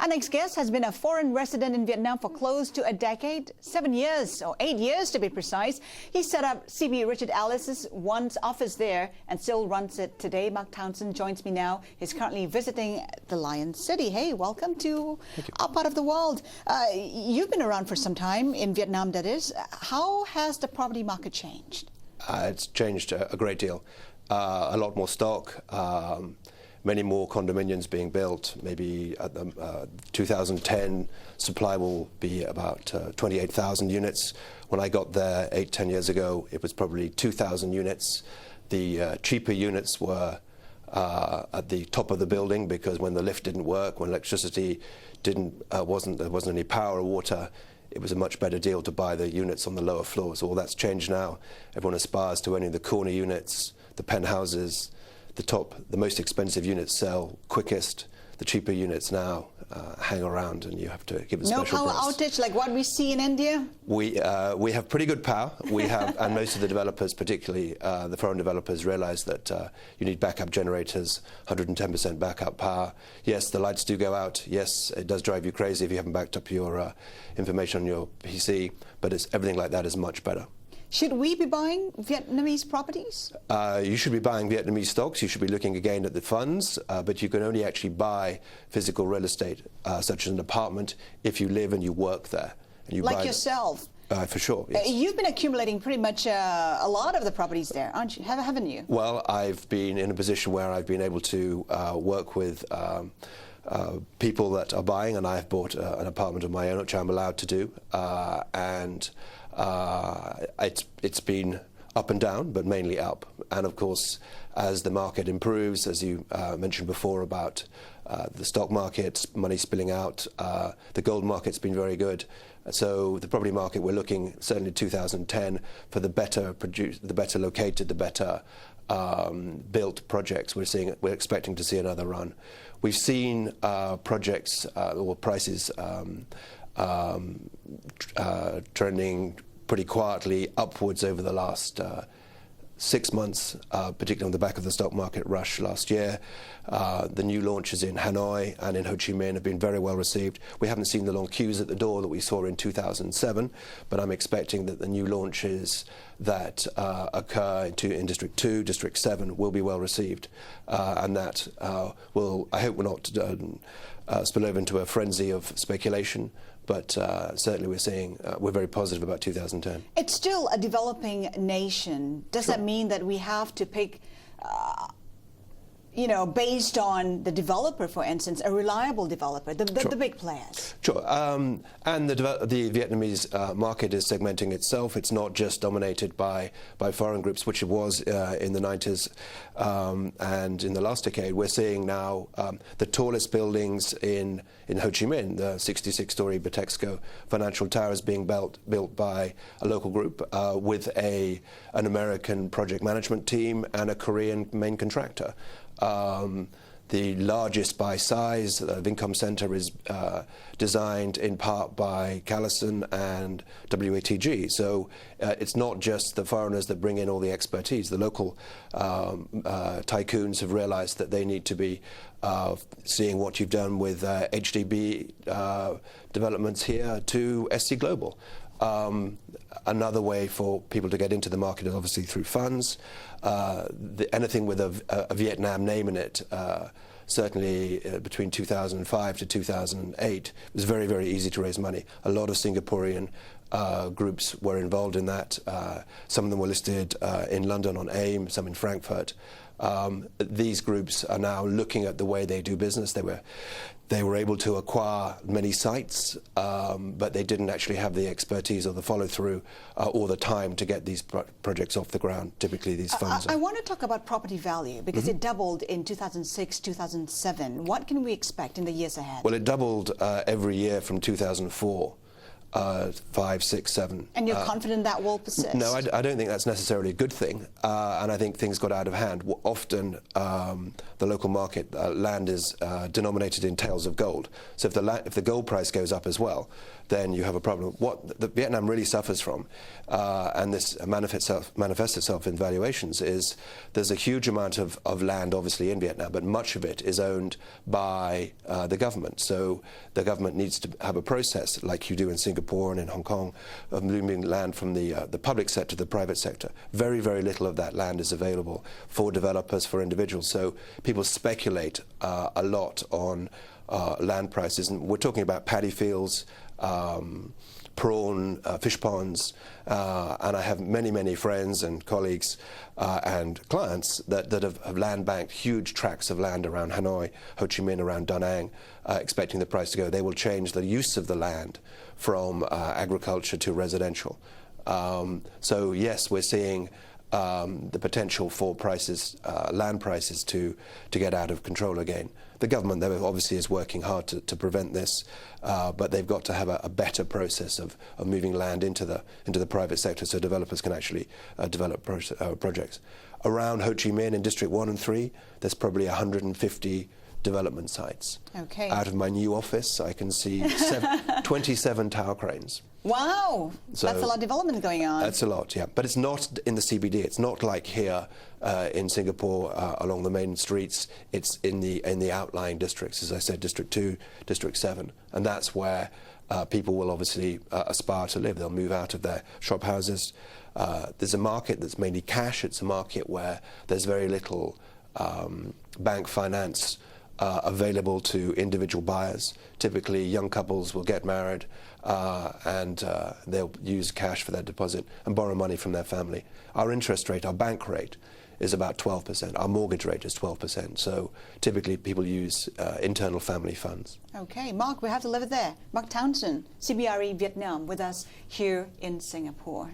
Our next guest has been a foreign resident in Vietnam for close to a decade, 7 years, or 8 years to be precise. He set up CB Richard Ellis's once office there and still runs it today. Marc Townsend joins me now. He's currently visiting the Lion City. Hey, welcome to our part of the world. You've been around for some time, in Vietnam that is. How has the property market changed? It's changed a great deal. A lot more stock. Many more condominiums being built. Maybe at the 2010 supply will be about 28,000 units. When I got there 8-10 years ago, it was probably 2,000 units. The cheaper units were at the top of the building because when the lift didn't work, when electricity there wasn't any power or water, it was a much better deal to buy the units on the lower floors. All that's changed now. Everyone aspires to owning the corner units, the penthouses. The most expensive units sell quickest. The cheaper units now hang around, and you have to give a special price. No power outage like what we see in India? We have pretty good power. We have, and most of the developers, particularly the foreign developers, realize that you need backup generators, 110% backup power. Yes, the lights do go out. Yes, it does drive you crazy if you haven't backed up your information on your PC, but everything like that is much better. Should we be buying Vietnamese properties? You should be buying Vietnamese stocks. You should be looking again at the funds, but you can only actually buy physical real estate, such as an apartment, if you live and you work there. And you like buy yourself? For sure, yes. You've been accumulating pretty much a lot of the properties there, aren't you? Haven't you? Well, I've been in a position where I've been able to work with people that are buying, and I've bought an apartment of my own, which I'm allowed to do, it's been up and down, but mainly up. And of course, as the market improves, as you mentioned before about the stock market, money spilling out, the gold market's been very good. So the property market, we're looking certainly 2010 for the better located, the better built projects. We're expecting to see another run. We've seen projects or prices trending pretty quietly upwards over the last 6 months, particularly on the back of the stock market rush last year. The new launches in Hanoi and in Ho Chi Minh have been very well received. We haven't seen the long queues at the door that we saw in 2007, but I'm expecting that the new launches that occur in District 2, District 7 will be well received, and that will, I hope, will not spill over into a frenzy of speculation. But certainly we're very positive about 2010. It's still a developing nation. Does that mean that we have to pick, based on the developer, for instance, a reliable developer, the big players? Sure. And the Vietnamese market is segmenting itself. It's not just dominated by foreign groups, which it was in the 90s and in the last decade. We're seeing now the tallest buildings in Ho Chi Minh, the 66-story Bitexco Financial Tower, is being built by a local group with an American project management team and a Korean main contractor. The largest by size, the Vincom Center, is designed in part by Callison and WATG. So it's not just the foreigners that bring in all the expertise. The local tycoons have realized that they need to be seeing what you've done with HDB developments here to SC Global. Another way for people to get into the market is obviously through funds. Anything with a Vietnam name in it, certainly between 2005 to 2008, it was very, very easy to raise money. A lot of Singaporean groups were involved in that. Some of them were listed in London on AIM, some in Frankfurt. These groups are now looking at the way they do business. They were able to acquire many sites, but they didn't actually have the expertise or the follow-through or the time to get these projects off the ground. Typically, these funds. I want to talk about property value because it doubled in 2006, 2007. What can we expect in the years ahead? Well, it doubled every year from 2004. 5, 6, 7. And you're confident that will persist? No, I don't think that's necessarily a good thing, and I think things got out of hand. Often, the local market land is denominated in taels of gold. So if the gold price goes up as well, then you have a problem. What Vietnam really suffers from, and this manifests itself in valuations, is there's a huge amount of land, obviously, in Vietnam, but much of it is owned by the government. So the government needs to have a process, like you do in Singapore and in Hong Kong, of moving land from the public sector to the private sector. Very, very little of that land is available for developers, for individuals. So people speculate a lot on land prices, and we're talking about paddy fields, prawn, fish ponds, and I have many, many friends and colleagues and clients that have land banked huge tracts of land around Hanoi, Ho Chi Minh, around Da Nang, expecting the price to go. They will change the use of the land from agriculture to residential. So yes, we're seeing the potential for prices, land prices, to get out of control again. The government, though, obviously is working hard to prevent this, but they've got to have a better process of moving land into the private sector so developers can actually develop projects. Around Ho Chi Minh in District 1 and 3, there's probably 150 development sites. Okay. Out of my new office, I can see 27 tower cranes. Wow, So that's a lot of development going on. That's a lot, yeah. But it's not in the CBD. It's not like here in Singapore along the main streets. It's in the outlying districts, as I said, District 2, District 7. And that's where people will obviously aspire to live. They'll move out of their shop houses. There's a market that's mainly cash. It's a market where there's very little bank finance available to individual buyers. Typically, young couples will get married and they'll use cash for their deposit and borrow money from their family. Our interest rate, our bank rate, is about 12%. Our mortgage rate is 12%. So typically, people use internal family funds. Okay, Marc, we have to leave it there. Marc Townsend, CBRE Vietnam, with us here in Singapore.